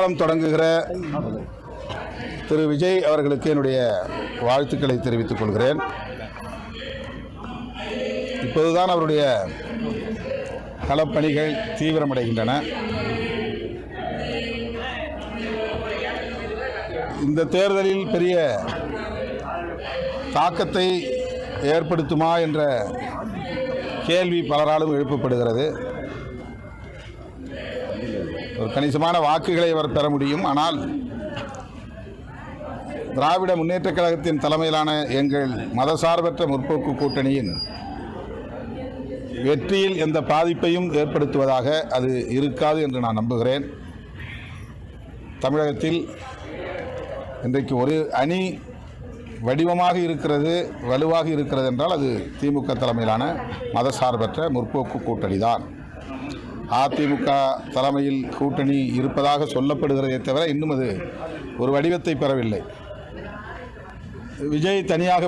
பிரச்சாரம் தொடங்குகிற திரு விஜய் அவர்களுக்கு என்னுடைய வாழ்த்துக்களை தெரிவித்துக் கொள்கிறேன். இப்போதுதான் அவருடைய களப்பணிகள் தீவிரமடைகின்றன. இந்த தேர்தலில் பெரிய தாக்கத்தை ஏற்படுத்துமா என்ற கேள்வி பலராலும் எழுப்பப்படுகிறது. ஒரு கணிசமான வாக்குகளை அவர் பெற முடியும். ஆனால் திராவிட முன்னேற்றக் கழகத்தின் தலைமையிலான எங்கள் மதசார்பற்ற முற்போக்கு கூட்டணியின் வெற்றியில் எந்த பாதிப்பையும் ஏற்படுத்துவதாக அது இருக்காது என்று நான் நம்புகிறேன். தமிழகத்தில் இன்றைக்கு ஒரு அணி வடிவமாக இருக்கிறது, வலுவாக இருக்கிறது என்றால் அது திமுக தலைமையிலான மதசார்பற்ற முற்போக்கு கூட்டணி தான். அதிமுக தலைமையில் கூட்டணி இருப்பதாக சொல்லப்படுகிறதே தவிர இன்னும் அது ஒரு வடிவத்தை பெறவில்லை. விஜய் தனியாக